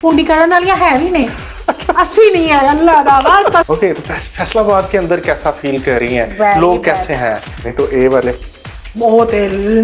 पूंडी करने वाली है भी नहीं, अस्सी नहीं है अल्लाह दा वास्ता। ओके, तो फैसलाबाद के अंदर कैसा फील कर रही हैं, Very लोग bad. कैसे हैं? नहीं तो ए वाले बहुत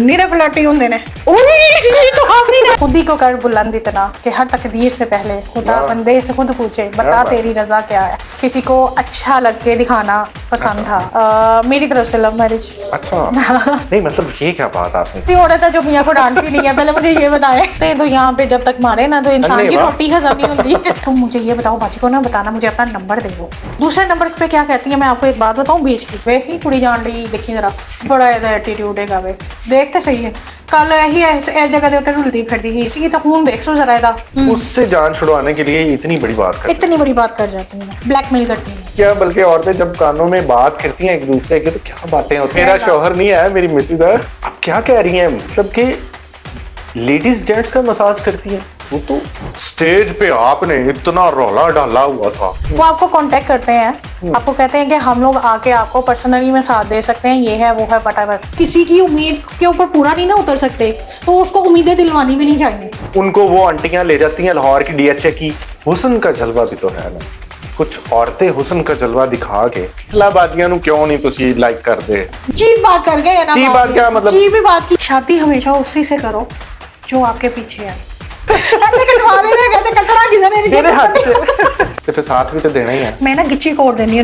नीरे फलाटी होंगे ने तो आपने खुद ही को कर बुलंद इतना कि हर तकदीर से पहले खुदा बंदे से खुद पूछे बता तेरी रजा क्या है। किसी को अच्छा लग के दिखाना पसंद था। मेरी तरफ से लव मैरिज। अच्छा नहीं मतलब ये क्या बात आपने औरत है जो मियाँ को डांटती नहीं है, पहले मुझे ये बताए। तो यहाँ पे जब तक मारे ना तो इंसान की रोटी हजम नहीं होती। तो मुझे ये बताओ बाजी को ना बताना, मुझे अपना नंबर दे दो। दूसरे नंबर पे क्या कहती है, मैं आपको एक बात बताऊँ, बीच की वे ही कुड़ी जान रही देखी जरा बड़ा एटीट्यूड वे देखते सही है। कल यही इस जगह ਦੇ ਉੱਤੇ रुलती फिरती थी इसी तो हूं देख सो जरा इदा उससे जान छुड़वाने के लिए इतनी बड़ी बात कर जाती है, ब्लैकमेल करती है। क्या बल्कि औरतें जब कानों में बात करती हैं एक दूसरे की तो क्या बातें होती हैं। मेरा शौहर नहीं है, मेरी मिसेज है। अब क्या कह रही हैं, मतलब कि लेडीज जेंट्स का मसाज करती हैं। वो तो स्टेज पे आपने इतना रौला डाला हुआ था। वो आपको कांटेक्ट करते हैं, आपको कहते हैं कि हम लोग आके आपको पर्सनली में साथ दे सकते हैं, ये है वो है व्हाटएवर। किसी की उम्मीद के ऊपर पूरा नहीं ना उतर सकते तो उसको उम्मीदें दिलवानी भी नहीं चाहिए। उनको वो आंटियां ले जाती हैं लाहौर की डीएचए की। हुस्न का जलवा भी तो है ना, कुछ औरतें हुस्न का जलवा दिखा के इस्लामाबादियां नु क्यों नहीं तुसी लाइक कर दे। चीप बात कर गए ना, चीप बात क्या मतलब? चीप ही बात की। शादी हमेशा उसी से करो जो आपके पीछे है। तो फिर साथ भी तो देना ही है। मैं ना गिच्ची कोड देनी है।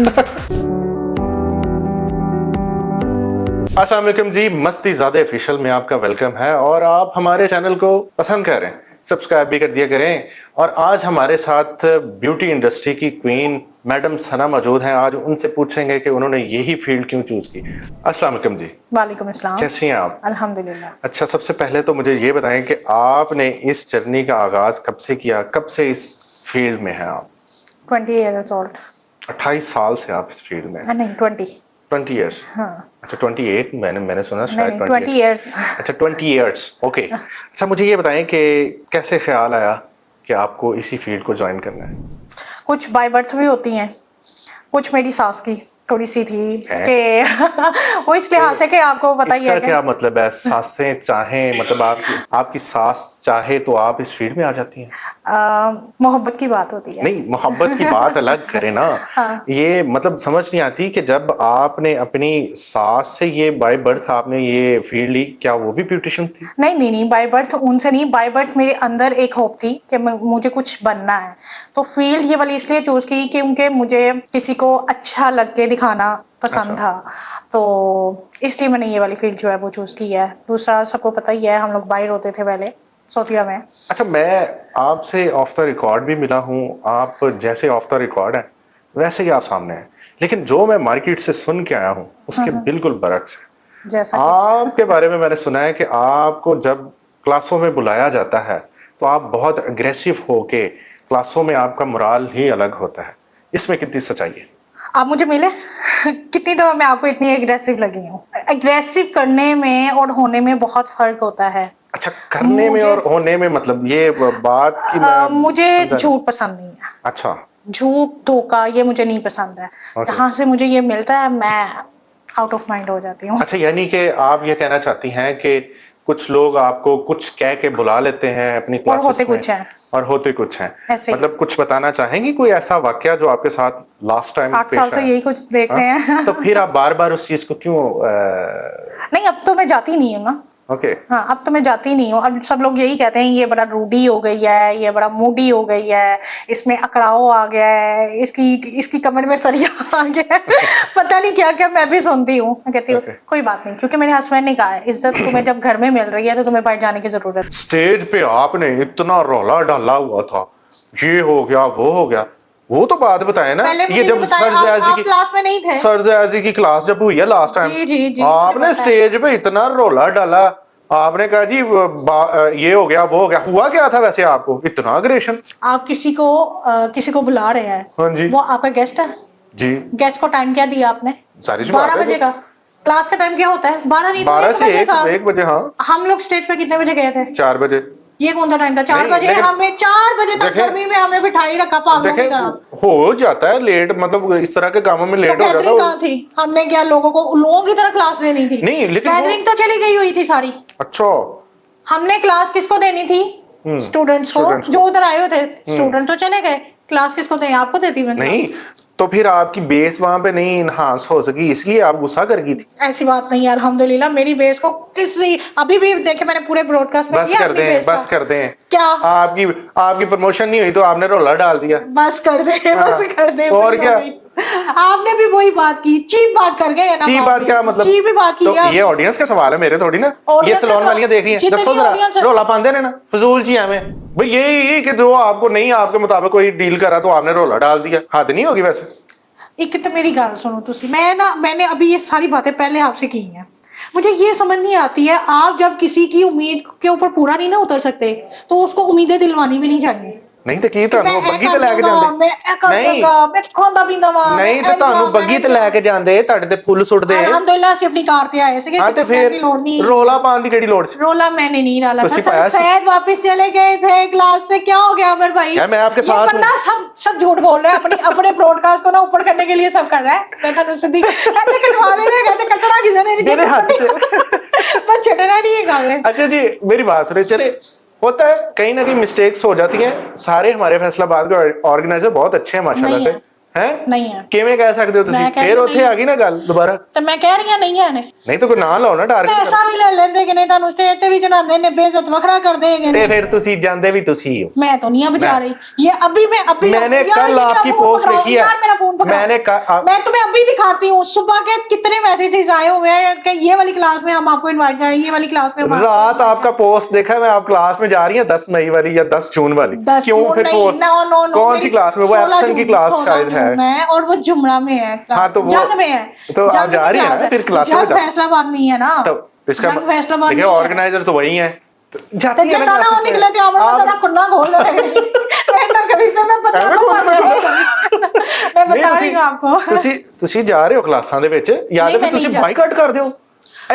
अस्सलाम वालेकुम जी, मस्ती ज़ादे ऑफिशियल में आपका वेलकम है। और आप हमारे चैनल को पसंद करें, सब्सक्राइब भी कर दिया करें। और आज हमारे साथ ब्यूटी इंडस्ट्री की क्वीन मैडम सना मौजूद हैं। आज उनसे पूछेंगे कि उन्होंने यही फील्ड क्यों चूज की। अस्सलाम वालेकुम जी। वालेकुम अस्सलाम। कैसी हैं आप? अल्हम्दुलिल्लाह। अच्छा, सबसे पहले तो मुझे ये बताएं कि आपने इस जर्नी का आगाज कब से किया, कब से इस फील्ड में हैं आप? 20 years old। 28 साल से आप इस फील्ड में? नहीं 20 years। हाँ। अच्छा 28 मैंने सुना शायद 20 years। अच्छा 20 years, ओके। अच्छा मुझे ये बताएं कि कैसे ख्याल आया कि आपको इसी फील्ड को ज्वाइन करना है? कुछ बाय बर्थ भी होती हैं, कुछ मेरी सास की थोड़ी सी थी कि वो इस लिहाज से कि आपको पता ही है। क्या मतलब है, सासें चाहें मतलब आपकी सास चाहे तो आप इस फील्ड में आ जाती हैं? मोहब्बत की बात होती है। नहीं, मोहब्बत की बात अलग करें ना। हाँ। ये मतलब समझ नहीं आती कि जब आपने अपनी सास से ये बाय बर्थ आपने ये फील्ड ली, क्या वो भी ब्यूटिशियन थी? नहीं बाय बर्थ उनसे नहीं, बाय बर्थ मेरे अंदर एक होप थी कि मुझे कुछ बनना है। तो फील्ड ये वाली इसलिए चूज की क्योंकि मुझे किसी को अच्छा लग के दिखाना पसंद था, तो इसलिए मैंने ये वाली फील्ड जो है वो चूज की है। दूसरा सबको पता ही है, हम लोग बाहर होते थे पहले सोतिया में। अच्छा, मैं आपसे ऑफ द रिकॉर्ड भी मिला हूँ, आप जैसे ऑफ द रिकॉर्ड है वैसे ही आप सामने हैं, लेकिन जो मैं मार्केट से सुन के आया हूँ उसके बिल्कुल बरक्स है। जैसा आपके बारे में मैंने सुना है कि आपको जब क्लासों में बुलाया जाता है तो आप बहुत अग्रेसिव होके क्लासों में आपका मोराल ही अलग होता है, इसमें कितनी सच्चाई है? आप मुझे मिले कितनी दफा मैं आपको इतनी एग्रेसिव लगी हूँ। एग्रेसिव करने में और होने में बहुत फर्क होता है। अच्छा, करने में और होने में मतलब ये बात की मुझे झूठ पसंद नहीं है। अच्छा, झूठ धोखा ये मुझे नहीं पसंद है। जहाँ से मुझे ये मिलता है मैं आउट ऑफ माइंड हो जाती हूँ। अच्छा, यानी कि आप ये कहना चाहती हैं कि कुछ लोग आपको कुछ कह के बुला लेते हैं अपनी क्लासेस में और होते कुछ हैं। मतलब कुछ बताना चाहेंगी कोई ऐसा वाकया जो आपके साथ लास्ट टाइम 8 साल से यही कुछ देख रहे हैं। तो फिर आप बार बार उस चीज को क्यों नहीं, अब तो मैं जाती नहीं हूँ ना। ओके। हाँ, अब तो मैं जाती नहीं हूँ। अब सब लोग यही कहते हैं ये बड़ा रूडी हो गई है, ये बड़ा मूडी हो गई है, इसमें अकड़ाव आ गया है, इसकी कमर में सरिया आ गया है। पता नहीं क्या क्या मैं भी सुनती हूँ। मैं कहती हूँ कोई बात नहीं, क्योंकि मेरे हस्बैंड ने कहा है इज्जत तुम्हें जब घर में मिल रही है तो तुम्हें बाहर जाने की जरूरत। स्टेज पे आपने इतना रौला डाला हुआ था, ये हो गया वो हो गया, वो तो बात बताए ना। ये जब आप क्लास में नहीं थे, सरजाजी की क्लास जब हुई है लास्ट टाइम, जी, आपने स्टेज पे इतना रौला डाला, आपने कहा जी ये हो गया वो हो गया। हुआ क्या था वैसे आपको इतना अग्रेशन? आप किसी को बुला रहे हैं, हाँ जी, वो आपका गेस्ट है जी। गेस्ट को टाइम क्या दिया आपने? 12 बजे का। क्लास का टाइम क्या होता है? 12 नहीं, 12 से 1 बजे। हाँ, हम लोग स्टेज पे कितने बजे गए थे? 4 बजे। ये कौन सा टाइम था? 4 बजे। हमें 4 बजे तक गर्मी में हमें बिठाई रखा पागलों की तरह। हो जाता है लेट, मतलब इस तरह के कामों में लेट हो जाता है। कहाँ थी? हमने क्या लोगों की तरह क्लास देनी थी? नहीं, लेकिन गैदरिंग तो चली गई हुई थी सारी। अच्छा, हमने क्लास किसको देनी थी? स्टूडेंट्स को जो उधर आए हुए थे। स्टूडेंट तो चले गए, क्लास किसको दें? आपको देती मैं। नहीं तो फिर आपकी बेस वहां पे नहीं इनहांस हो सकी, इसलिए आप गुस्सा कर गई थी। ऐसी बात नहीं है, अल्हम्दुलिल्लाह मेरी बेस को किसी अभी भी देखे मैंने पूरे ब्रॉडकास्ट में बस कर दें, बस कर दें। क्या आपकी प्रमोशन नहीं हुई तो आपने रोला डाल दिया। बस कर दे, बस कर दे। और क्या, आपने भी वही बात की, चीप बात कर गए ना। चीप बात क्या मतलब? चीप ही बात की। तो ये ऑडियंस का सवाल है, मेरे थोड़ी ना। ये सलोन वालियां देख रही हैं, दसो जरा रोला पांदे ने ना फजूल जी हमें भाई। यही कि जो आपको नहीं आपके मुताबिक कोई डील करा तो आपने रोला डाल दिया, हद नहीं होगी वैसे? एक तो मेरी गल सुनो तुसी, मैंने अभी ये सारी बातें पहले आपसे की हैं। मुझे ये समझ नहीं आती है, आप जब किसी की उम्मीद के ऊपर पूरा नहीं ना उतर सकते तो उसको उम्मीदें दिलवानी भी नहीं चाहिए। नहीं तो की ਤੁਹਾਨੂੰ ਬੱਗੀ ਤੇ ਲੈ ਕੇ ਜਾਂਦੇ? मैं खांदा पींदा वा नहीं तो ਤੁਹਾਨੂੰ ਬੱਗੀ ਤੇ ਲੈ ਕੇ ਜਾਂਦੇ, ਤੁਹਾਡੇ ਤੇ ਫੁੱਲ ਸੁੱਟਦੇ। अल्हम्दुलिल्लाह ਅਸੀਂ ਆਪਣੀ ਕਾਰ ਤੇ ਆਏ ਸੀਗੇ, ਹਾਂ ਤੇ ਫਿਰ ਰੋਲਾ ਪਾਉਣ ਦੀ ਕਿਹੜੀ ਲੋੜ ਸੀ? रोला मैंने नहीं डाला था, शायद वापस चले गए थे क्लास से। क्या हो गया अमर भाई? मैं आपके साथ हूं। सब झूठ बोल रहे हैं, अपने ब्रॉडकास्ट को ना ऊपर करने के लिए सब कर रहा है। मैं थानू सीधी ऐसे कटवा दे रहे कहते कटड़ा किसी ने मेरे हाथ से मैं छटना नहीं है गावे। अच्छा जी मेरी बात सुनिए, चले होता है कहीं ना कहीं मिस्टेक्स हो जाती हैं। सारे हमारे फैसलाबाद के ऑर्गेनाइजर बहुत अच्छे हैं माशाल्लाह से, हैं? नहीं है। किवें कह सकते हो ਤੁਸੀਂ? फिर ਉੱਥੇ आ गई ना गल दोबारा। तो मैं कह रही हूं नहीं है ने। नहीं तो कोई ना लाओ ना टारगेट। पैसा भी ले लेंदे कि नहीं, तानू स्टेज ते भी चढ़ांदे ने, बेइज्जत वखरा कर देंगे। ते फिर ਤੁਸੀਂ ਜਾਂਦੇ भी ਤੁਸੀਂ हो। मैं तो नहीं अब जा रही। ये अभी मैंने कल आपकी पोस्ट देखी है। यार मेरा फोन पकड़ो। मैं तुम्हें अभी दिखाती हूँ सुबह के कितने मैसेजेस आए हुए हैं कि ये वाली क्लास में हम आपको इनवाइट करें, ये वाली क्लास में। रात आपका पोस्ट देखा मैं, आप क्लास में जा रही हैं 10 मई वाली या 10 जून वाली। क्यों फिर कौन सी क्लास में? वो एप्सन की क्लास शायद है और वो जुमरा में है। हाँ तो जंग में है, तो आप जा रही है फिर क्लास में। फैसलाबाद नहीं है ना, तो इसका देखिए ऑर्गेनाइजर तो वही है। जाती है ना निकले थे आप तेरा कुन्ना खोल दे मैं कभी पे मैं बता रही हूं आपको। ਤੁਸੀਂ ਜਾ ਰਹੇ ਹੋ ਕਲਾਸਾਂ ਦੇ ਵਿੱਚ, ਜਾਂ ਫਿਰ ਤੁਸੀਂ ਬਾਈਕਾਟ ਕਰਦੇ ਹੋ?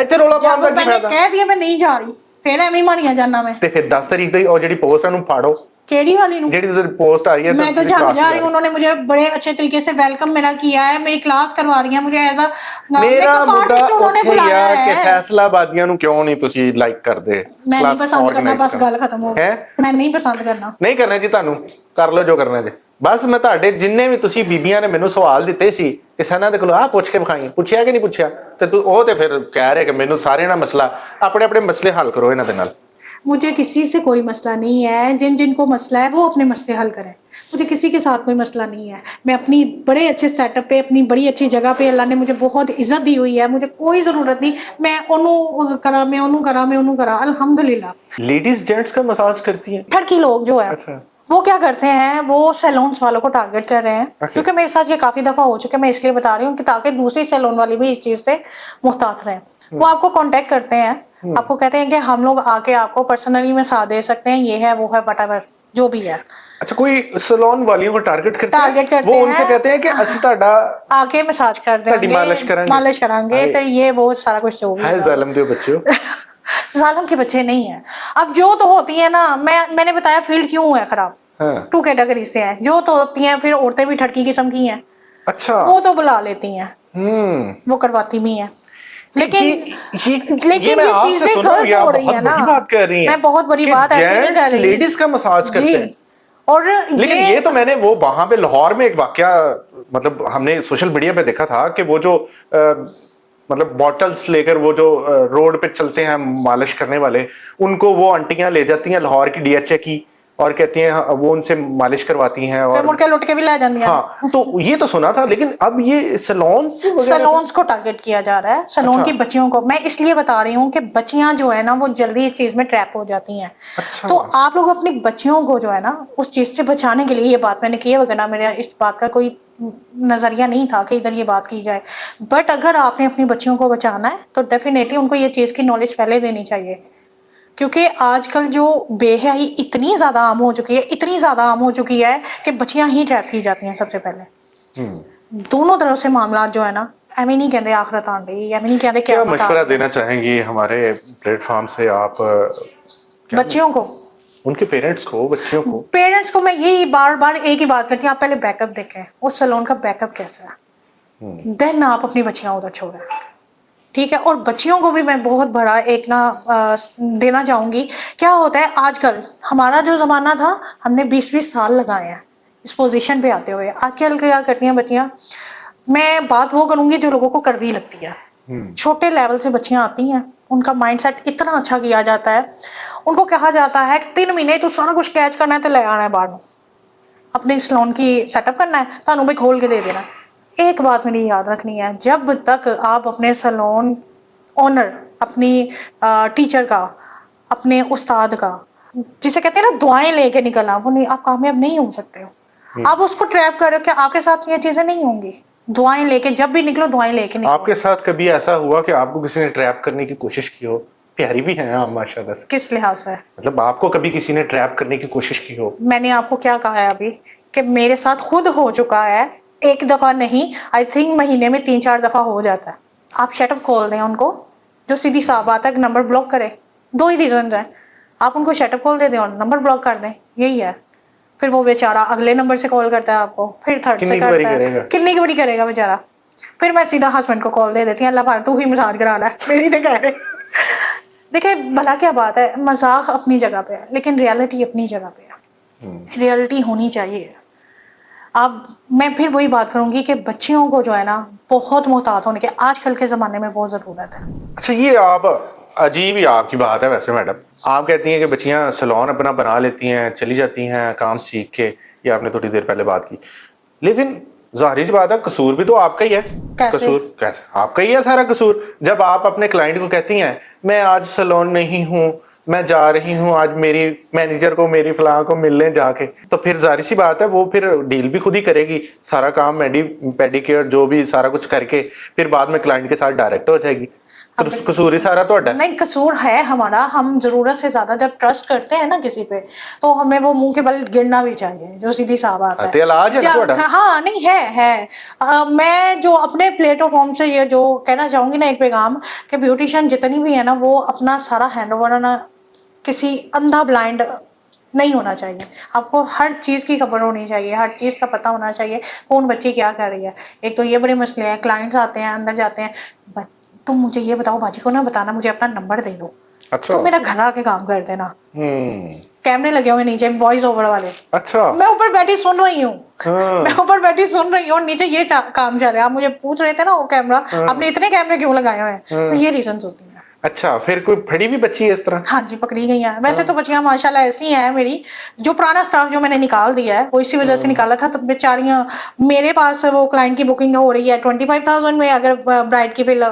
ਇੱਥੇ ਰੋਲਾ ਪਾਉਣ ਦਾ ਕੀ ਫਾਇਦਾ? ਮੈਂ ਕਹਿ ਦਿਆ ਮੈਂ ਨਹੀਂ ਜਾ ਰਹੀ, ਫਿਰ ਐਵੇਂ ਮਾਰੀਆਂ ਜਾਣਾ ਮੈਂ। ਤੇ ਫਿਰ 10 ਤਾਰੀਖ ਦੀ ਉਹ ਜਿਹੜੀ ਪੋਸਟ ਹੈ ਉਹਨੂੰ ਫਾੜੋ। केड़ी वाली नु? जेडी पोस्ट आ रही है मैं तो जा रही हूं। उन्होंने मुझे बड़े अच्छे तरीके से वेलकम मेरा किया है, मेरी क्लास करवा रही है मुझे एज अ मेरा मुद्दा ਉੱਥੇ ਆ ਕਿ फैसलाबादियां ਨੂੰ ਕਿਉਂ ਨਹੀਂ ਤੁਸੀਂ ਲਾਈਕ ਕਰਦੇ? मैं नहीं पसंद करना, बस गल खत्म हो गई। मैं नहीं पसंद करना। ਨਹੀਂ ਕਰਨਾ ਜੀ, ਤੁਹਾਨੂੰ ਕਰ ਲਓ ਜੋ ਕਰਨਾ ਜੀ। ਬਸ ਮੈਂ ਤੁਹਾਡੇ ਜਿੰਨੇ ਵੀ ਤੁਸੀਂ ਬੀਬੀਆਂ ਨੇ ਮੈਨੂੰ ਸਵਾਲ ਦਿੱਤੇ ਸੀ ਕਿ ਸਨਾ ਦੇ ਕੋਲ ਆ ਪੁੱਛ ਕੇ ਵਿਖਾਈ, ਪੁੱਛਿਆ ਕਿ ਨਹੀਂ ਪੁੱਛਿਆ? ਤੇ ਤੂੰ ਉਹ ਤੇ ਫਿਰ ਕਹਿ ਰਿਹਾ ਕਿ ਮੈਨੂੰ ਸਾਰੇ ਨਾਲ ਮਸਲਾ, ਆਪਣੇ ਆਪਣੇ ਮਸਲੇ ਹੱਲ ਕਰੋ ਇਹਨਾਂ ਦੇ ਨਾਲ। मुझे किसी से कोई मसला नहीं है, जिनको मसला है वो अपने मसले हल करें। मुझे किसी के साथ कोई मसला नहीं है। मैं अपनी बड़े अच्छे सेटअप पे, अपनी बड़ी अच्छी जगह पे, अल्लाह ने मुझे बहुत इज्जत दी हुई है, मुझे कोई ज़रूरत नहीं मैं ओनू करा अल्हम्दुलिल्लाह। लेडीज जेंट्स का मसाज करती हैं ठड़की लोग जो है। अच्छा। वो क्या करते हैं, वो सैलून्स वालों को टारगेट कर रहे हैं। क्योंकि मेरे साथ ये काफ़ी दफ़ा हो चुका है, मैं इसलिए बता रही हूँ कि ताकि दूसरी सैलून वाली भी इस चीज़ से मुहतात रहें। वो आपको कांटेक्ट करते हैं, आपको कहते हैं कि हम लोग आके आपको पर्सनली में साथ दे सकते हैं, ये है वो है व्हाटएवर जो भी है। अच्छा, कोई सैलून वालियों को टारगेट करते हैं, वो उनसे कहते हैं कि ਅਸੀਂ ਤੁਹਾਡਾ आके मसाज कर देंगे, मालिश करांगे, तो ये वो सारा कुछ जो भी है। जालिम दे बच्चे जालिम के बच्चे नहीं है। अब जो तो होती है ना, मैंने बताया फील्ड क्यों है खराब। हाँ। 2 कैटेगरी से है, जो तो होती हैं फिर औरतें भी ठड़की किस्म की हैं। अच्छा। वो तो बुला लेती हैं, वो करवाती भी हैं, लेकिन ये चीजें गलत हो रही है ना। बात कर रही हैं, मैं बहुत बड़ी बात ऐसे नहीं कर रही। लेडीज का मसाज करते हैं और लेकिन ये तो मैंने वो वहां पे लाहौर में एक वाकया, मतलब हमने सोशल मीडिया पे देखा था कि वो जो मतलब बॉटल्स लेकर वो जो रोड पे चलते हैं मालिश करने वाले, उनको वो आंटियां ले जाती हैं लाहौर की DHA की और कहती हैं वो उनसे मालिश करवाती हैं और मुड़ के लुट के भी ले जाती हैं। हाँ, तो ये तो सुना था, लेकिन अब ये सैलून्स को टारगेट किया जा रहा है, सैलून की बच्चियों को। मैं इसलिए बता रही हूँ कि बच्चियां जो है ना वो जल्दी इस चीज में ट्रैप हो जाती हैं। अच्छा। तो आप लोग अपनी बच्चियों को जो है ना उस चीज से बचाने के लिए ये बात मैंने की है, वरना मेरा इस बात का कोई नजरिया नहीं था कि इधर ये बात की जाए। बट अगर आपने अपनी बच्चियों को बचाना है तो डेफिनेटली उनको ये चीज की नॉलेज पहले देनी चाहिए, क्योंकि आजकल जो बेहयाई इतनी ज़्यादा आम हो चुकी है कि बच्चियां ही ट्रैप की जाती हैं सबसे पहले। दोनों तरफ से मामला जो है ना, एवं नहीं कहते आखिरत आन रही, एवं नहीं कहते क्या मशवरा देना चाहेंगे हमारे प्लेटफॉर्म से आप बच्चियों को, उनके पेरेंट्स को, बच्चियों को? पेरेंट्स को मैं यही बार बार एक ही बात करती हूँ, आप पहले बैकअप देखें, उस सैलून का बैकअप कैसा है, देन आप अपनी बच्चियां उधर छोड़ें। ठीक है। और बच्चियों को भी मैं बहुत बड़ा एक ना देना चाहूँगी। क्या होता है आजकल, हमारा जो ज़माना था हमने 20-20 साल लगाए हैं इस पोजीशन पे आते हुए। आजकल क्या करती हैं बच्चियाँ, मैं बात वो करूँगी जो लोगों को कड़वी लगती है। छोटे लेवल से बच्चियाँ आती हैं, उनका माइंडसेट इतना अच्छा किया जाता है, उनको कहा जाता है कि 3 महीने तो सारा कुछ कैच करना है तो ले आना है बाहर, अपने सैलून की सेटअप करना है, थानू भी खोल के दे देना। एक बात मेरी याद रखनी है, जब तक आप अपने सैलून ओनर, अपनी टीचर का, अपने उस्ताद का, जिसे कहते हैं ना दुआएं लेके निकलना, वो नहीं, आप कामयाब नहीं हो सकते हो। आप उसको ट्रैप कर रहे हो कि आपके साथ ये चीजें नहीं होंगी। दुआएं लेके जब भी निकलो, दुआएं लेके निकलो। आपके साथ कभी ऐसा हुआ कि आपको किसी ने ट्रैप करने की कोशिश की हो? प्यारी भी हैं आप माशाल्लाह से। किस लिहाज से? मतलब आपको कभी किसी ने ट्रैप करने की कोशिश की हो? मैंने आपको क्या कहा है अभी कि मेरे साथ खुद हो चुका है, एक दफा नहीं, आई थिंक महीने में 3-4 दफा हो जाता है। आप शटअप खोल दें उनको, जो सीधी सा बात है, नंबर ब्लॉक करें। 2 ही रीजन है, आप उनको शटअप कॉल दे दें और नंबर ब्लॉक कर दें, यही है। फिर वो बेचारा अगले नंबर से कॉल करता है आपको, फिर थर्ड से करता है, कितनी की बड़ी करेगा बेचारा। फिर मैं सीधा हस्बैंड को कॉल दे देती हूँ, अल्लाह पार तू ही मसाज करा ला मेरी तो कह रहे। देखिए भला क्या बात है, मजाक अपनी जगह पे है लेकिन रियलिटी अपनी जगह पे है। रियलिटी होनी चाहिए। अब मैं फिर वही बात करूंगी कि बच्चियों को जो है ना बहुत मोहतात होने की आजकल के ज़माने में बहुत ज़रूरत है। अच्छा, ये आप अजीब ही आपकी बात है वैसे मैडम। आप कहती हैं कि बच्चियां सैलून अपना बना लेती हैं, चली जाती हैं काम सीख के, ये आपने थोड़ी देर पहले बात की, लेकिन जाहिर सी बात है कसूर भी तो आपका ही है। कैसे? कसूर कैसे? आपका ही है सारा कसूर। जब आप अपने क्लाइंट को कहती हैं मैं आज सैलून नहीं हूँ, मैं जा रही हूँ आज मेरी मैनेजर को, मेरी फलां को मिलने जाके, तो फिर जाहिर सी बात है वो फिर डील भी खुद ही करेगी, सारा काम पेडिक्योर जो भी सारा कुछ करके फिर बाद में क्लाइंट के साथ डायरेक्ट हो जाएगी। तो कसूर ही सारा तो नहीं, कसूर है हमारा। हम जरूरत से ज्यादा जब ट्रस्ट करते हैं ना किसी पे, तो हमें वो मुंह के बल गिरना भी चाहिए, जो सीधी सा बात है। हाँ नहीं है। मैं जो अपने प्लेटफॉर्म से ये जो कहना चाहूंगी ना एक पैगाम, कि ब्यूटिशियन जितनी भी है ना वो अपना सारा हैंड ओवर ना किसी अंधा ब्लाइंड नहीं होना चाहिए। आपको हर चीज़ की खबर होनी चाहिए, हर चीज़ का पता होना चाहिए, कौन बच्ची क्या कर रही है। एक तो ये बड़े मसले हैं, क्लाइंट्स आते हैं अंदर जाते हैं, तुम मुझे ये बताओ बाजी को ना बताना, मुझे अपना नंबर दे दो। अच्छा। तो मेरा घर आके काम कर देना। कैमरे लगे हुए नीचे, वॉइस ओवर वाले। अच्छा। मैं ऊपर बैठी सुन रही हूँ, मैं ऊपर बैठी सुन रही हूँ और नीचे ये काम चल रहा है। आप मुझे पूछ रहे थे ना वो कैमरा, आपने इतने कैमरे क्यों लगाए हुए हैं, तो ये रीजन होती है। अच्छा, फिर कोई फड़ी भी बच्ची है इस तरह? हाँ जी, पकड़ी गई है। वैसे तो बच्चियां माशाल्लाह ऐसी हैं मेरी, जो पुराना स्टाफ जो मैंने निकाल दिया है वो इसी वजह से निकाला था। तो बेचारियां मेरे पास वो क्लाइंट की बुकिंग हो रही है 25,000 में, अगर ब्राइड की फिल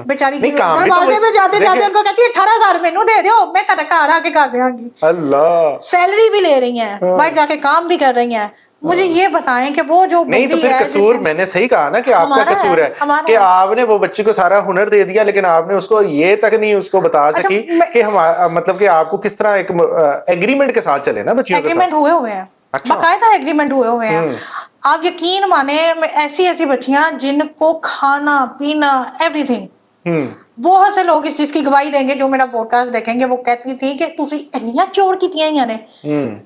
बेचारी दरवाजे पे जाते जाते उनको कहती है 18,000 मैनू दे दो, मैं तेरे घर आके कर देंगी। अल्लाह। सैलरी भी ले रही है, बाहर जाके काम भी कर रही है। मुझे ये बताएं कि वो जो नहीं, तो फिर कसूर मैंने सही कहा ना कि आपका कसूर है कि आपने वो बच्ची को सारा हुनर दे दिया, लेकिन आपने उसको ये तक नहीं उसको बता सकी कि हम मतलब कि आपको किस तरह एक एग्रीमेंट के साथ चले ना बच्चियों के साथ। एग्रीमेंट हुए हैं। अच्छा। बाकायदा एग्रीमेंट हुए हैं। आप यकीन माने, ऐसी बच्चियां जिनको खाना पीना एवरीथिंग, बहुत से लोग इस चीज की गवाही देंगे जो मेरा पॉडकास्ट देखेंगे, वो कहती थी कि तुसी इन्नियां चोर कीतियां ही ने।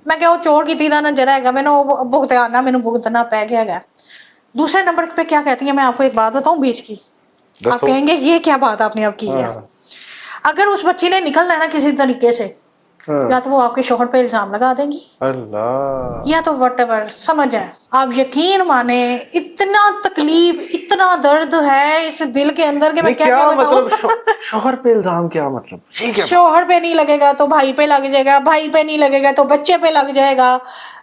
मैं क्या वो चोर कीती दा ना जरा है, मैंने भुगताना मैंने भुगतना पै गया है। दूसरे नंबर पे क्या कहती है, मैं आपको एक बात बताऊं बीच की, आप कहेंगे ये क्या बात आपने अब की है। अगर उस बच्ची ने निकलना है ना किसी तरीके से, या तो वो आपके शोहर पे इल्जाम लगा देंगी, अल्लाह, या तो व्हाटएवर, समझ जाए। आप यकीन माने इतना तकलीफ, इतना दर्द है इस दिल के अंदर कि मैं क्या मतलब शोहर पे इल्जाम क्या मतलब? शोहर पे नहीं लगेगा तो भाई पे लग जाएगा, भाई पे नहीं लगेगा तो बच्चे पे लग जाएगा,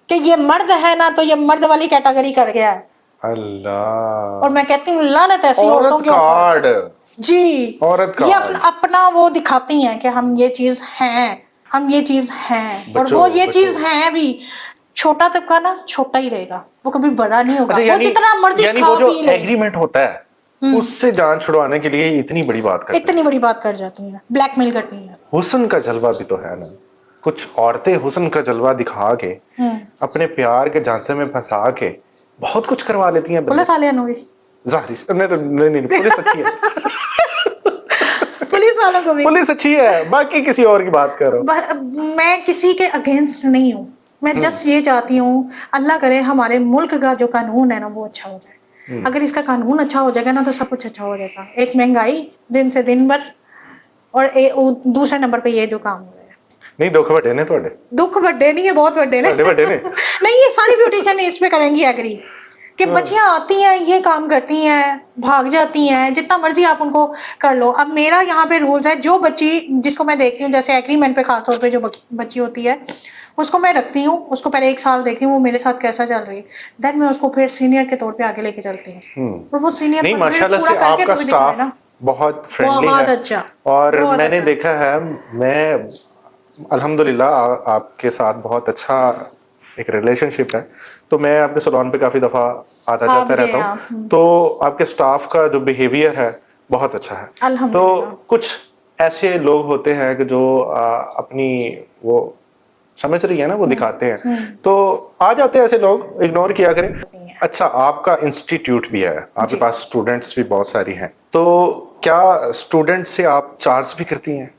कि ये मर्द है ना तो ये मर्द वाली कैटेगरी कर गया है। अल्लाह। और मैं कहती हूँ लानत ऐसी औरतों के ऊपर जी, औरत ये अपना वो दिखाती हैं कि हम ये चीज हैं, हम ये चीज हैं, और वो ये चीज है भी। छोटा तबका ना छोटा ही रहेगा, वो कभी बड़ा नहीं होगा। वो जितना मर्जी वो जो एग्रीमेंट होता है उससे जान छुड़वाने के लिए इतनी बड़ी बात कर जाती हैं, ब्लैकमेल करती हैं। हुस्न का जलवा भी तो है ना, कुछ औरतें हुस्न का जलवा दिखा के अपने प्यार के झांसे में फंसा के बहुत कुछ करवा लेती हैं। पुलिस वाले नहीं, पुलिस अच्छी है। पुलिस वालों को भी पुलिस अच्छी है, बाकी किसी और की बात करो। मैं किसी के अगेंस्ट नहीं हूँ, मैं जस्ट ये चाहती हूँ अल्लाह करे हमारे मुल्क का जो कानून है ना वो अच्छा हो जाए। अगर इसका कानून अच्छा हो जाएगा ना तो सब कुछ अच्छा हो जाएगा। एक महंगाई दिन से दिन भर, और दूसरे नंबर पे ये जो काम हो रहा है। नहीं दुख वड्डे ने ਤੁਹਾਡੇ, दुख वड्डे नहीं है, बहुत वड्डे ने। वड्डे ने नहीं, ये सारी ब्यूटिशियन इस पे करेंगी एग्री कि बच्चियां आती हैं, ये काम करती हैं, भाग जाती हैं, जितना मर्जी आप उनको कर लो। अब मेरा यहाँ पे रूल्स है, जो बच्ची जिसको मैं देखती हूँ, जैसे एग्रीमेंट पे खासतौर पे जो बच्ची होती है उसको मैं रखती हूँ, उसको पहले 1 साल देखती हूँ वो मेरे साथ कैसा चल रही है, देन मैं उसको फिर सीनियर के तौर पे आगे लेके चलती हूँ। और वो सीनियर नहीं माशाल्लाह से आपका स्टाफ बहुत फ्रेंडली बहुत है। अच्छा, और बहुत मैंने अच्छा। देखा है, मैं अल्हम्दुलिल्लाह आपके साथ बहुत अच्छा एक रिलेशनशिप है, तो मैं आपके सैलून पे काफ़ी दफ़ा आता जाता रहता हूँ, तो आपके स्टाफ का जो बिहेवियर है बहुत अच्छा है। तो अल्हम्दुलिल्लाह। कुछ ऐसे लोग होते हैं कि जो अपनी वो समझ रही है ना वो दिखाते हैं, तो आ जाते हैं ऐसे लोग, इग्नोर किया करें। अच्छा, आपका इंस्टीट्यूट भी है, आपके पास स्टूडेंट्स भी बहुत सारी हैं, तो क्या स्टूडेंट से आप चार्ज भी करती हैं?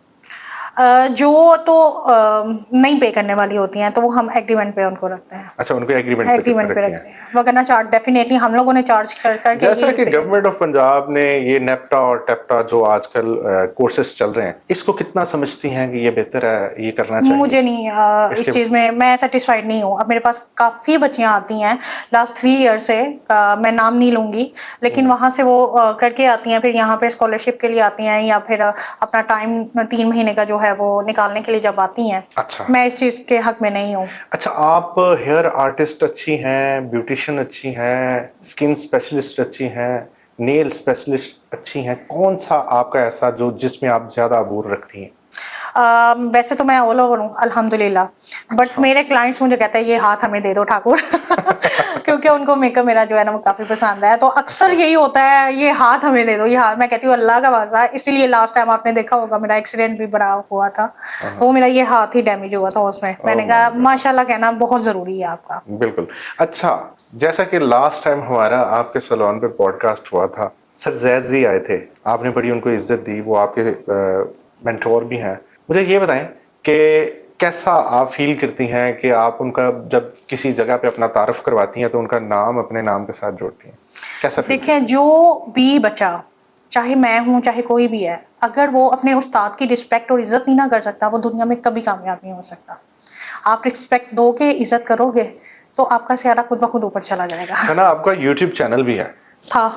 जो तो नहीं पे करने वाली होती हैं तो वो हम एग्रीमेंट पे उनको रखते हैं। अच्छा, उनको एग्रीमेंट पे एग्रीमेंट पे रखते रखते हैं। हैं, वरना चार्ज डेफिनेटली हम लोगों ने चार्ज करके जैसा कि गवर्नमेंट ऑफ पंजाब ने ये नेप्टा और टेप्टा जो आजकल कोर्सेज चल रहे हैं, इसको कितना समझती हैं कि ये बेहतर है, ये करना चाहिए? मुझे नहीं इस चीज़ में मैं सेटिस्फाइड नहीं हूँ। अब मेरे पास काफ़ी बच्चियाँ आती हैं लास्ट 3 ईयर से, मैं नाम नहीं लूँगी, लेकिन वहाँ से वो करके आती हैं, फिर यहाँ पे स्कॉलरशिप के लिए आती हैं, या फिर अपना टाइम 3 महीने का जो है वो निकालने के लिए जब आती हैं। अच्छा, मैं इस चीज़ के हक में नहीं हूँ। अच्छा, आप हेयर आर्टिस्ट अच्छी हैं, ब्यूटिशियन अच्छी हैं, स्किन स्पेशलिस्ट अच्छी हैं, नेल स्पेशलिस्ट अच्छी हैं, कौन सा आपका ऐसा जो जिसमें आप ज़्यादा अबूर रखती हैं? वैसे तो मैं ऑल ओवर हूँ अल्हम्दुलिल्लाह, बट मेरे क्लाइंट्स मुझे कहते हैं ये हाथ हमें दे दो ठाकुर क्योंकि उनको मेकअप मेरा जो है ना वो काफ़ी पसंद है, तो अक्सर यही होता है, ये हाथ हमें दे दो, ये हाथ। मैं कहती हूँ अल्लाह का वास्ता है, इसीलिए लास्ट टाइम आपने देखा होगा मेरा एक्सीडेंट भी बड़ा हुआ था, तो मेरा ये हाथ ही डैमेज हुआ था उसमें। मैंने कहा माशाल्लाह कहना बहुत ज़रूरी है आपका। बिल्कुल। अच्छा, जैसा कि लास्ट टाइम हमारा आपके सैलून पे पॉडकास्ट हुआ था, सर जैद जी आए थे, आपने बड़ी उनको इज्जत दी, वो आपके मेंटोर भी हैं। मुझे ये बताएं कि कैसा आप फील करती हैं कि आप उनका जब किसी जगह पे अपना तारुफ करवाती हैं तो उनका नाम अपने नाम के साथ जोड़ती हैं, कैसा फील? देखिए, जो भी बच्चा, चाहे मैं हूँ चाहे कोई भी है, अगर वो अपने उस्ताद की रिस्पेक्ट और इज्जत नहीं ना कर सकता, वो दुनिया में कभी कामयाब नहीं हो सकता। आप रिस्पेक्ट दोगे, इज्जत करोगे, तो आपका सेहरा खुद ब खुद ऊपर चला जाएगा। सना, आपका यूट्यूब चैनल भी है? था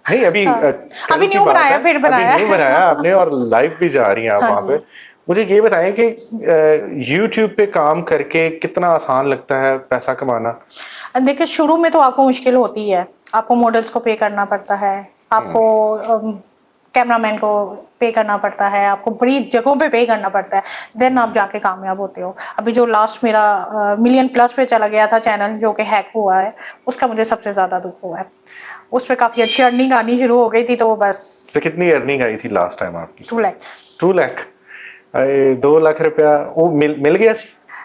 नहीं, अभी अभी न्यू बनाया, फिर बनाया, अभी न्यू बनाया आपने, और लाइव भी जा रही हैं आप वहाँ पे। मुझे ये बताएं कि यूट्यूब पे काम करके कितना आसान लगता है पैसा कमाना? देखिए, शुरू में तो आपको मुश्किल होती है, आपको मॉडल्स को पे करना पड़ता है, आपको कैमरामैन को पे करना पड़ता है, आपको बड़ी जगहों पे करना पड़ता है, देन आप जाके कामयाब होते हो। अभी जो लास्ट मेरा मिलियन प्लस पे चला गया था चैनल, जो कि हैक हुआ है, उसका मुझे सबसे ज़्यादा दुख हुआ है। उस पर काफ़ी अच्छी अर्निंग आनी शुरू हो गई थी, तो बस। तो कितनी अर्निंग आई थी लास्ट टाइम आपकी? 2 लाख। 2 लाख? 2 लाख रुपया वो मिल गया?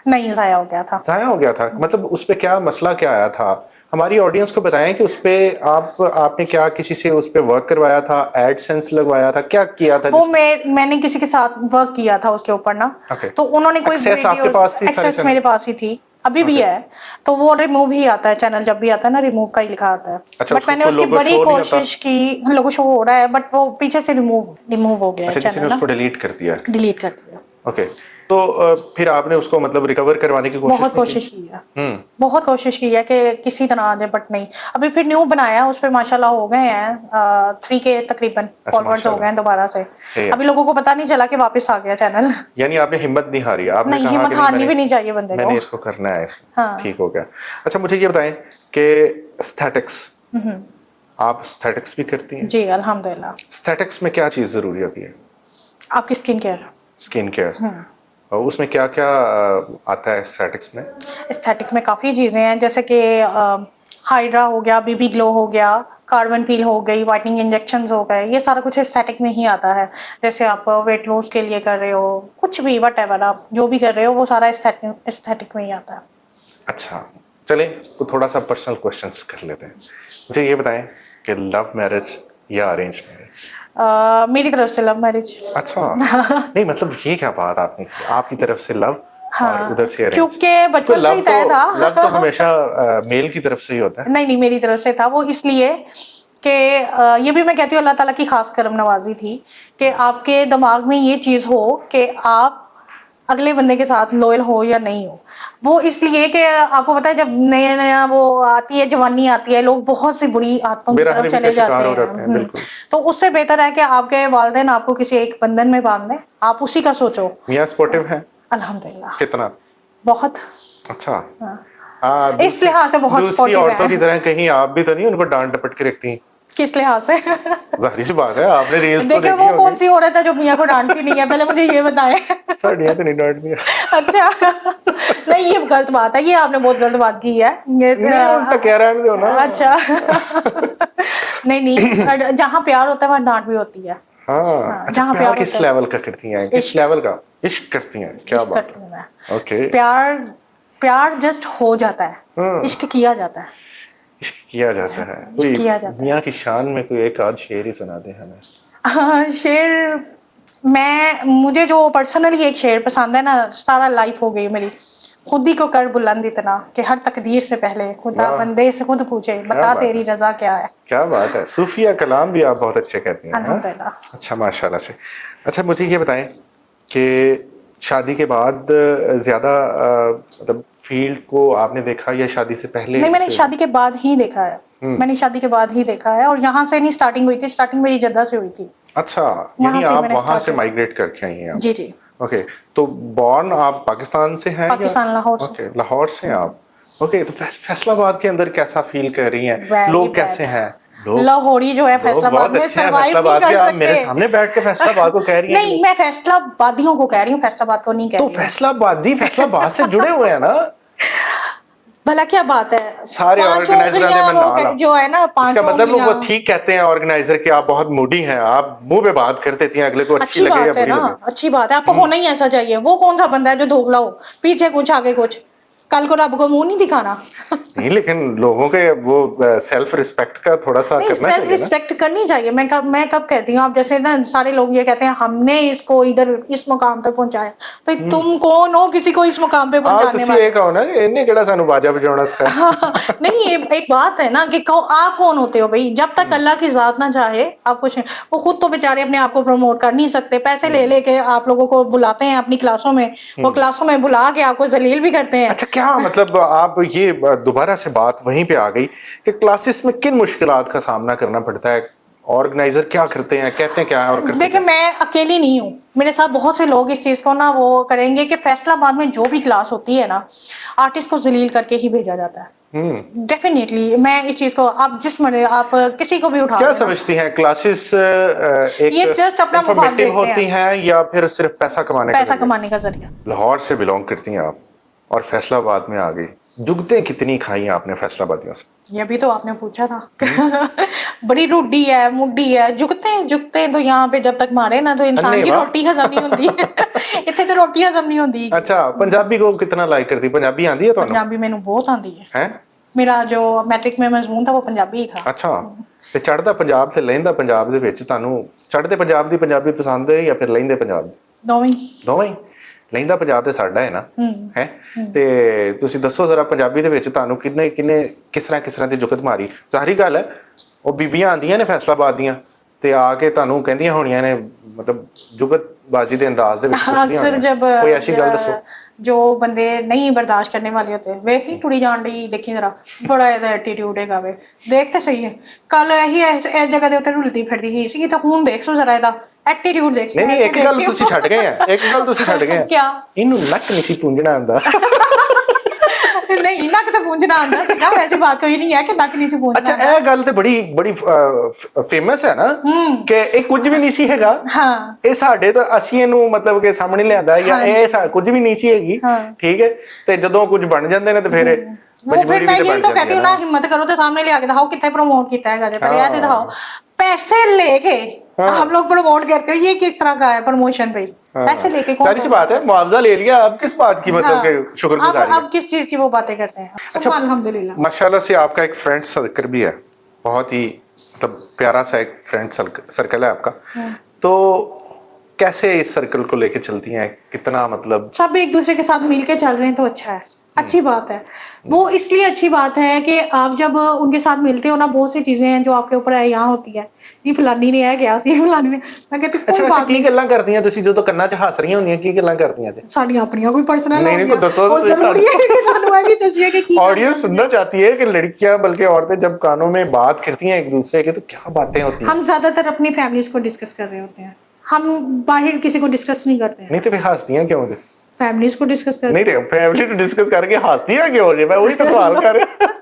नहीं, ज़ाया हो गया था। ज़ाया हो गया था? मतलब उस पर क्या मसला क्या आया था? हमारी ऑडियंस को बताएं कि उस पे आपने क्या किसी से उस पे वर्क करवाया था, एडसेंस लगवाया था, क्या किया था? वो मैंने किसी के साथ वर्क किया था उसके ऊपर ना, तो उन्होंने कोई एक्सेस आपके पास थी? एक्सेस मेरे पास ही थी, अभी भी है, तो वो रिमूव ही आता है चैनल, जब भी आता है ना रिमूव का ही लिखा आता है। अच्छा, बट मैंने उसकी बड़ी कोशिश की, लोगों शो हो रहा है, बट वो पीछे से रिमूव हो गया। अच्छा, किसी ने उसको डिलीट कर दिया? डिलीट कर दिया। ओके, तो फिर आपने उसको मतलब रिकवर करवाने की बहुत कोशिश की है, बहुत कोशिश की है कि किसी तरह आ जाए, बट नहीं। अभी फिर न्यू बनाया, उस पर माशाल्लाह हो गए हैं 3K तकरीबन फॉलोअर्स हो गए हैं दोबारा से। अभी लोगों को पता नहीं चला कि वापस आ गया चैनल। यानी आपने हिम्मत नहीं हारी? आपने नहीं, कहा हिम्मत हारनी भी नहीं चाहिए बंदे को, मैंने इसको करना है। ठीक हो गया। अच्छा, मुझे ये बताएं कि एस्थेटिक्स, आप एस्थेटिक्स भी करती हैं? जी अल्हम्दुलिल्लाह। एस्थेटिक्स में क्या चीज़ ज़रूरी होती है? आपकी स्किन केयर। स्किन केयर, और उसमें क्या क्या आता है एस्थेटिक्स में? एस्थेटिक में काफ़ी चीज़ें हैं, जैसे कि हाइड्रा हो गया, बीबी ग्लो हो गया, कार्बन पील हो गई, वाइटनिंग इंजेक्शंस हो गए, ये सारा कुछ एस्थेटिक में ही आता है। जैसे आप वेट लॉस के लिए कर रहे हो, कुछ भी व्हाटएवर आप जो भी कर रहे हो, वो सारा एस्थेटिक में ही आता है। अच्छा, चलें तो थोड़ा सा पर्सनल क्वेश्चंस कर लेते हैं। मुझे ये बताएं कि लव मैरिज या अरेंज मैरिज? मेरी तरफ से लव मैरिज। अच्छा नहीं, मतलब ये क्या बात आपकी तरफ से लव हाँ, और उधर से क्योंकि बचपन से ही तय था। लव तो हमेशा मेल की तरफ से ही होता है। नहीं, मेरी तरफ से था वो, इसलिए कि ये भी मैं कहती हूँ अल्लाह ताला की खास करम नवाजी थी कि आपके दिमाग में ये चीज़ हो कि आप अगले बंदे के साथ लॉयल हो या नहीं हो। वो इसलिए कि आपको पता है जब नया नया वो आती है, जवानी आती है, लोग बहुत सी बुरी आदतों की तरफ चले जाते हैं। बिल्कुल। तो उससे बेहतर है कि आपके वालिदैन आपको किसी एक बंधन में बांध दें, आप उसी का सोचो। मियां सपोर्टिव है अल्हम्दुलिल्लाह, कितना? बहुत। अच्छा। हाँ, इस लिहाज से बहुत दूसरी सपोर्टिव औरतों है। की तरह कहीं आप भी तो नहीं उनको डांट डपट के रखती हैं? किस लिहाज से? जाहिर सी बात है, आपने रील्स तो देखिए देखी वो होगी। कौन सी औरत है जो मियां को डांटती नहीं है, पहले मुझे ये बताएं। साड़ियाँ तो नहीं डांट दिया। अच्छा, नहीं ये गलत बात है, ये आपने बहुत गलत बात की है। ये नहीं, उल्टा कह रहे हो ना। अच्छा। नहीं, जहाँ प्यार होता है वहाँ डांट भी होती है। हाँ, अच्छा, जहाँ प्यार किस होता है। लेवल का करती हैं? किस लेवल का इश्क करती हैं? क्या इश्क बात करती हूँ है। मैं। ओके। प्यार जस्ट हो जाता है, इश्क किया जाता है। इश्क किया जाता है। इश्क किया जाता है। मियां की शान में कोई एक आध शेर ही सुना दे हमें। शेर, मुझे जो पर्सनली एक शेर पसंद है ना, सारा लाइफ हो गई मेरी, खुद ही को कर बुलंद इतना कि हर तकदीर से पहले खुदा बंदे से खुद पूछे बता तेरी रजा क्या है। क्या बात है, सूफिया कलाम भी आप बहुत अच्छे कहती हैं। अल्हम्दुलिल्लाह। अच्छा, माशाल्लाह से। अच्छा, मुझे ये बताएं कि शादी के बाद ज्यादा मतलब फील्ड को आपने देखा या शादी से पहले? नहीं, मैंने शादी के बाद ही देखा है। मैंने शादी के बाद ही देखा है, और यहाँ से नहीं स्टार्टिंग हुई थी, स्टार्टिंग मेरी जद्दा से हुई थी। अच्छा, यानी आप वहां से माइग्रेट करके आई हैं? जी जी। ओके, तो बॉर्न आप पाकिस्तान से हैं? पाकिस्तान, लाहौर से। ओके, लाहौर से हैं आप। ओके, तो फैसलाबाद के अंदर कैसा फील कर रही हैं? लोग कैसे हैं? लाहौरी जो है फैसलाबाद में सरवाइव नहीं कर सकते। आप मेरे सामने बैठ के फैसलाबाद को कह रही हैं? नहीं, मैं फैसलाबादियों को कह रही हूँ, फैसलाबाद को नहीं कह रही हूँ। तो फैसलाबाद से जुड़े हुए हैं ना? भला क्या बात है, सारे ऑर्गेनाइजर जो है ना, इसका मतलब वो ठीक कहते हैं ऑर्गेनाइजर कि आप बहुत मूडी हैं, आप मुंह पे बात कर देती हैं, अगले को अच्छी लगे या बुरी लगे। अच्छी बात है, आपको होना ही ऐसा चाहिए। वो कौन सा बंदा है जो धोखला हो, पीछे कुछ आगे कुछ, कल को रब को मुंह नहीं दिखाना। नहीं, लेकिन लोगों के वो सेल्फ रिस्पेक्ट का थोड़ा सा करना चाहिए। सेल्फ रिस्पेक्ट करनी चाहिए। मैं कब कहती हूँ, आप जैसे ना सारे लोग ये कहते हैं हमने इसको इधर इस मुकाम तक पहुंचाया, भाई तुम कौन हो किसी को इस मुकाम पे पहुंचाने वाले? ये कहो ना इन्हें केड़ा सानू बाजा बजाना सिखाया। नहीं, ये एक बात है ना कि आप कौन होते हो भाई? जब तक अल्लाह की जात ना चाहे आप कुछ, वो खुद तो बेचारे अपने आप को प्रमोट कर नहीं सकते, पैसे ले लेके आप लोगों को बुलाते हैं अपनी क्लासों में, वो क्लासों में बुला के आपको जलील भी करते हैं। अच्छा, क्या मतलब आप ये दोबारा से बात वहीं पे आ गई कि क्लासेस में किन मुश्किलात का सामना करना पड़ता है? ऑर्गेनाइजर क्या करते हैं, कहते हैं क्या है और करते हैं? देखिए, मैं अकेली नहीं हूँ, मेरे साथ बहुत से लोग इस चीज को ना वो करेंगे कि फैसलाबाद में जो भी क्लास होती है ना, आर्टिस्ट को जलील करके ही भेजा जाता है। डेफिनेटली मैं इस चीज को, आप आप किसी को भी उठा, क्या समझती हैं क्लासेस ये जस्ट अपना इंफॉर्मेटिव होती हैं या फिर सिर्फ पैसा कमाने का जरिया? लाहौर से बिलोंग करती हैं आप और फैसलाबाद में आ गई, जुगतें कितनी खाई हैं आपने फैसलाबादियों से? ये भी तो आपने पूछा था। बड़ी रूडी है, मुड्डी है, जुगते तो यहाँ पे जब तक मारे ना तो इंसान की रोटी हजम नहीं होती। इतने तो रोटी हजम नहीं होती। अच्छा, पंजाबी को कितना लाइक करती? पंजाबी आंदी है ਤੁਹਾਨੂੰ? पंजाबी मैंने बहुत आंदी है। हैं? मेरा जो मैट्रिक में मजमून था वो पंजाबी ही था। अच्छा, ਤੇ ਚੜਦਾ ਪੰਜਾਬ ਤੇ ਲਹਿੰਦਾ ਪੰਜਾਬ ਦੇ ਵਿੱਚ ਤੁਹਾਨੂੰ ਚੜਦੇ ਪੰਜਾਬ ਦੀ ਪੰਜਾਬੀ ਪਸੰਦ ਹੈ ਜਾਂ ਫਿਰ ਲਹਿੰਦੇ ਪੰਜਾਬ ਦੀ? ਦੋਵੇਂ ਹੀ। ਲਹਿੰਦਾ ਪੰਜਾਬ ਤੇ ਸਾਡਾ ਹੈ ਨਾ, ਹੈ ਤੇ ਤੁਸੀਂ ਦੱਸੋ ਜ਼ਰਾ ਪੰਜਾਬੀ ਦੇ ਵਿੱਚ ਤੁਹਾਨੂੰ ਕਿੰਨੇ ਕਿਸ ਤਰ੍ਹਾਂ ਦੀ ਜੁਗਤ ਮਾਰੀ? ਜ਼ਾਹਰੀ ਗੱਲ ਹੈ ਉਹ ਬੀਬੀਆਂ ਆਂਦੀਆਂ ਨੇ ਫੈਸਲਾਬਾਦ ਦੀਆਂ ਤੇ ਆ ਕੇ ਤੁਹਾਨੂੰ ਕਹਿੰਦੀਆਂ ਹੋਣੀਆਂ ਨੇ, मतलब जुगतबाजी के अंदाज अक्सर जब कोई ऐसी गल दसो जो बंदे नहीं बर्दाश्त करने वाले होते वे ही टुड़ी जान रही, देखी जरा बड़ा एटीट्यूड है वे, देखते सही है कल यही इस जगह के उत्ते रुलती फिरदी सी तो हुण देख सो जरा ਇਹਦਾ एटीट्यूड देख। नहीं, एक गल तुसी छड्ड गए हैं, एक गल तुसी छड्ड गए हैं। क्या? इन्नू नक नहीं सी पूंजना आंदा। नहीं, नक तो पूंजना आंदा सीगा, ऐसी बात कोई नहीं है कि नक नहीं सी पूंजना। अच्छा, ਇਹ ਗੱਲ ਤੇ ਬੜੀ ਫੇਮਸ ਹੈ ਨਾ ਕਿ ਇਹ ਕੁਝ ਵੀ ਨਹੀਂ ਸੀ ਹੈਗਾ। ਹਾਂ, ਇਹ ਸਾਡੇ ਤਾਂ ਅਸੀਂ ਇਹਨੂੰ मतलब ਕਿ ਸਾਹਮਣੇ ਲਿਆਂਦਾ ਜਾਂ ਇਹ ਕੁਝ ਵੀ ਨਹੀਂ ਸੀ ਹੈਗੀ, ठीक है, ਤੇ ਜਦੋਂ ਕੁਝ ਬਣ ਜਾਂਦੇ ਨੇ ਤੇ ਫਿਰ वो फिर मैं यही तो कहती हूँ ना, हिम्मत करो तो सामने ले आके दिखाओ कितने प्रमोट किया है, पर याद दिखाओ पैसे लेके हम लोग प्रमोट करते हो, ये किस तरह का है प्रमोशन पे? पैसे लेके सारी सी बात है, मुआवजा ले लिया, अब किस बात की मतलब के शुक्रगुजारी? अब किस चीज की वो बातें करते हैं? अच्छा, अल्हम्दुलिल्लाह माशाल्लाह से आपका एक फ्रेंड सर्कल भी है, बहुत ही मतलब प्यारा सा एक फ्रेंड सर्कल है आपका। तो कैसे इस सर्कल को लेके चलती हैं, कितना मतलब सब एक दूसरे के साथ मिलके चल रहे हैं तो अच्छा है, अच्छी बात है। वो इसलिए अच्छी बात है कि आप जब उनके साथ मिलते हो ना, बहुत सी चीजें हैं जो आपके ऊपर यहाँ होती है, ये फलानी ने है क्या सी फलानी ने, मैं कहती ਅੱਛਾ कोई ਵੈਸੇ बात ਕੀ नहीं। ਗੱਲਾਂ ਕਰਦੀਆਂ ਤੁਸੀਂ ਜਦੋਂ ਕੰਨਾਂ 'ਚ ਹੱਸ ਰਹੀਆਂ ਹੁੰਦੀਆਂ, ਕੀ ਗੱਲਾਂ ਕਰਦੀਆਂ ਤੇ ਸਾਡੀਆਂ ਆਪਣੀਆਂ ਕੋਈ पर्सनल नहीं, नहीं, दसो तो सही जरूरी है कि ਤੁਹਾਨੂੰ ਇਹ ਵੀ ਦੱਸਿए कि ਕੀ ऑडियंस सुनना चाहती है कि लड़कियां बल्कि औरतें जब कानों में बात करती हैं एक दूसरे की तो क्या बातें होती हैं? हम ज्यादातर अपनी फैमिलीज को डिस्कस कर रहे होते हैं, हम बाहर किसी को डिस्कस नहीं करते हैं, नहीं तो फिर हंसती हैं क्यों थे? फैमिलीज को डिस्कस करते नहीं तो फैमिली तो डिस्कस करके हंसती हैं क्यों जी? मैं वही तो सवाल कर रहा हैं।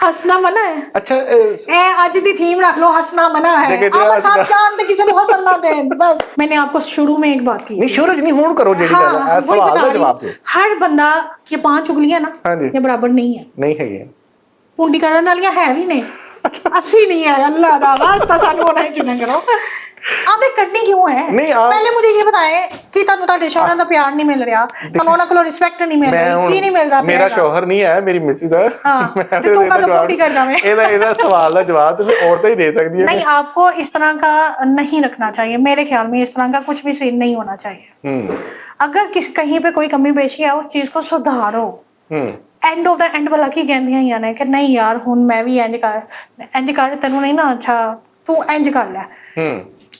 हंसना मना है। अच्छा ए आज दी थीम रख लो, हंसना मना है। देखिए, आप आज साथ का- जानते किसी को हंसना ना दें बस। मैंने आपको शुरू में एक बात की नहीं सूरज नहीं हूं करो जेडी हाँ, गल वही सवाल बता का रही जवाब हूँ। दो। हर बंदा ये 5 उंगलियां ना हाँ जी। ये बराबर नहीं है, नहीं है ये पुंडी करने वालियां है भी नहीं, 80 नहीं है। अल्लाह दा वास्ता सानू होना ही चुना करो। आपने करनी क्यों है? नहीं, आप- पहले मुझे ये बताएं कि ਤੁਹਾਨੂੰ ਤੁਹਾਡੇ ਸ਼ੌਹਰਾਂ ਦਾ ਪਿਆਰ ਨਹੀਂ ਮਿਲ ਰਿਹਾ, ਤੁਹਾਨੂੰ ਉਹਨਾਂ ਕੋਲੋਂ ਰਿਸਪੈਕਟ ਨਹੀਂ ਮਿਲ मैं ਰਹੀ, हूं ਕੀ ਨਹੀਂ ਮਿਲਦਾ मेरा ਪਿਆ? शौहर नहीं है, मेरी मिसेज है। हाँ, मैं तो तो तुम ਇਹਦਾ कदों जवाब- पुंडी करना मैं? ਇਹਦਾ सवाल ਦਾ जवाब तो औरतें ही दे सकती है। नहीं, आपको इस तरह का नहीं रखना चाहिए, मेरे ख्याल में इस तरह का कुछ भी सीन नहीं होना चाहिए। अगर कहीं पे कोई कमी पेशी है उस चीज को सुधारो। एंड ऑफ द एंड वाला की कहंदियां ही ने कि नहीं यार हुन मैं भी इंज कर तेनू नहीं ना अच्छा तू इंज कर ले।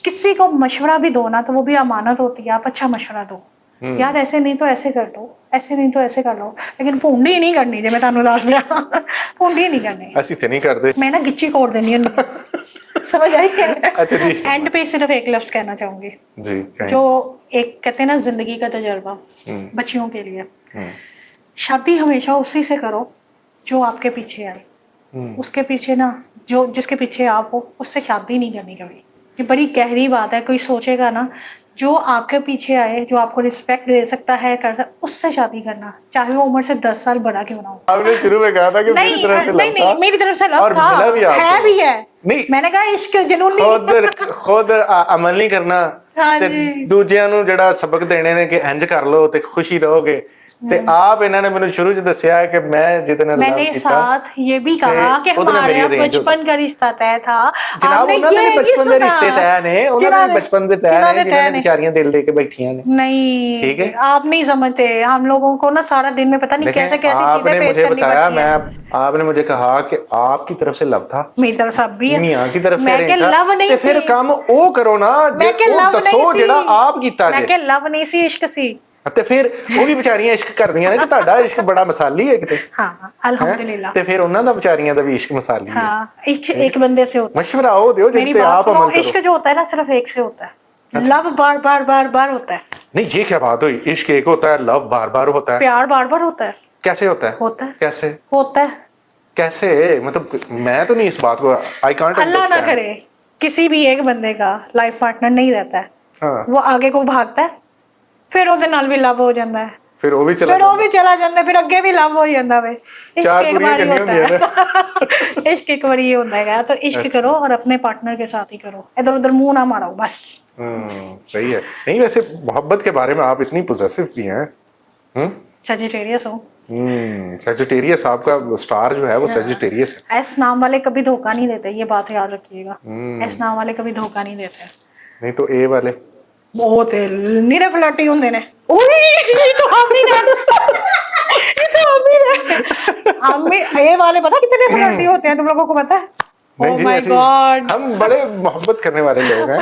किसी को मशवरा भी दो ना तो वो भी अमानत होती है, आप अच्छा मशवरा दो यार, ऐसे नहीं तो ऐसे कर दो, ऐसे नहीं तो ऐसे कर लो, लेकिन भूंडी नहीं करनी जे मैं ਤੁਹਾਨੂੰ ਦੱਸ ਦਿਆਂ। ਭੂੰਡੀ नहीं करनी। ਅਸੀਂ ਤੇ ਨਹੀਂ ਕਰਦੇ। मैं ना गिच्ची कोड़ देनी हूं। समझ आई? अच्छा जी। एंड पे सिर्फ एक लफ्ज कहना चाहूंगी जी जो एक कहते हैं ना जिंदगी का तजर्बा बच्चियों के लिए, शादी हमेशा उसी से करो जो आपके पीछे आए, उसके पीछे ना जो जिसके पीछे आप हो उससे शादी नहीं करनी कभी। ये बड़ी गहरी बात है, कोई सोचेगा ना जो आपके पीछे आए, जो आपको रिस्पेक्ट दे सकता है कर सकता, उससे शादी करना, चाहे वो उम्र से 10 साल बड़ा क्यों ना हो। आपने शुरू में कहा था कि मेरी नहीं तरफ से नहीं नहीं, मेरी तरफ से लव और था, मिला भी आपको। है भी है। नहीं मैंने कहा इश्क जुनून नहीं। खुद अमल नहीं करना हाँ ਤੇ जी। ਦੂਜਿਆਂ ਨੂੰ ਜਿਹੜਾ ਸਬਕ ਦੇਣੇ ਨੇ ਕਿ ਇੰਜ ਕਰ ਲਓ ਤੇ ਖੁਸ਼ੀ ਰਹੋਗੇ ਤੇ ਆਪ ਇਹਨਾਂ ਨੇ ਮੈਨੂੰ ਸ਼ੁਰੂ ਚ ਦੱਸਿਆ ਹੈ ਕਿ ਮੈਂ ਜਿਹਦੇ ਨਾਲ मैंने साथ ये भी कहा कि ਉਹਦੇ ਨਾਲ हमारे ਮੇਰੀ यहाँ arrange बचपन का रिश्ता तय था। ਜਨਾਬ आपने ਉਹਨਾਂ ਦੇ ये ਵੀ नहीं ਬਚਪਨ ਦੇ सुना। ਰਿਸ਼ਤੇ ਤੈਅ ਨੇ, ਉਹਨਾਂ ਦੇ ਵੀ ਬਚਪਨ ਦੇ ਤੈਅ ਨੇ ਜਿਨ੍ਹਾਂ ਨੇ ਵਿਚਾਰੀਆਂ ਦਿਲ ਦੇ ਕੇ ਬੈਠੀਆਂ ਨੇ। नहीं ठीक है। आप नहीं समझते, हम लोगों को ना सारा दिन में पता नहीं देखें, कैसे कैसी चीजें आपने फेस मुझे करनी बताया, पड़ती हैं। आपने मुझे कहा कि आपकी तरफ से लव था, मेरी तरफ से अब भी है। मियां की तरफ से मैं के नहीं था, लव नहीं ਤੇ ਫਿਰ सी। ਕੰਮ ਉਹ ਕਰੋ ਨਾ मैं के ਉਹ लव ਦੱਸੋ नहीं सी। ਜਿਹੜਾ ਆਪ ਕੀਤਾ मैं ਜੇ। के लव नहीं सी, इश्क सी। ਤੇ ਫਿਰ ਉਹ ਵੀ ਵਿਚਾਰੀਆਂ ਇਸ਼ਕ ਕਰਦੀਆਂ ਨੇ ਕਿ ਤੁਹਾਡਾ ਇਸ਼ਕ ਬੜਾ ਮਸਾਲੀ ਹੈ ਕਿਤੇ। हाँ अल्हम्दुलिल्लाह। ਤੇ ਫਿਰ ਉਹਨਾਂ ਦਾ ਵਿਚਾਰੀਆਂ ਦਾ ਵੀ ਇਸ਼ਕ ਮਸਾਲੀ ਹੈ। हाँ इश्क एक बंदे से होता है। मशवरा वो दियो मेरी जिन पे बात आप सुनो, अमल इश्क करो। जो होता है ना सिर्फ एक से होता है, लव बार बार बार बार होता है, नहीं ये क्या बात हुई, इश्क एक होता है, लव बार बार होता है, प्यार बार बार होता है, कैसे होता है? होता है कैसे होता है। कैसे मतलब मैं तो नहीं इस बात को आई कांट अल्लाह ना करे किसी भी एक बंदे का लाइफ पार्टनर नहीं रहता है, हाँ वो आगे को भागता है, फिर ਉਹਦੇ ਨਾਲ ਵੀ ਲਵ ਹੋ ਜਾਂਦਾ ਹੈ, फिर वो भी चला ਫਿਰ ਉਹ ਵੀ ਚਲਾ ਜਾਂਦਾ ਹੈ, ਫਿਰ ਅੱਗੇ ਵੀ ਲਵ ਹੋ ਜਾਂਦਾ ਵੇ। चार इश्क एक कुड़ियां बार ही करनी होता होंदी है। इश्क एक बार ये होता है, तो इश्क करो और अपने पार्टनर के साथ ही करो, इधर उधर मुंह ना मारो बस। सही है। नहीं वैसे मोहब्बत के बारे में आप इतनी पोजेसिव भी हैं। सजिटेरियस हो। सेजिटेरियस आपका स्टार जो है वो सेजिटेरियस है। एस नाम वाले कभी धोखा नहीं देते, ये बात याद रखिएगा। एस नाम वाले कभी धोखा नहीं देते। नहीं तो ए वाले बहुत नीरे फ्लर्टी होंगे ने। ओए ये तो हम ही ने, ये तो हम ही ने। हम ये वाले पता कितने फ्लर्टी होते हैं, तुम लोगों को पता है? नहीं ओह जी माय ऐसे गॉड। हम बड़े मोहब्बत करने वाले लोग हैं।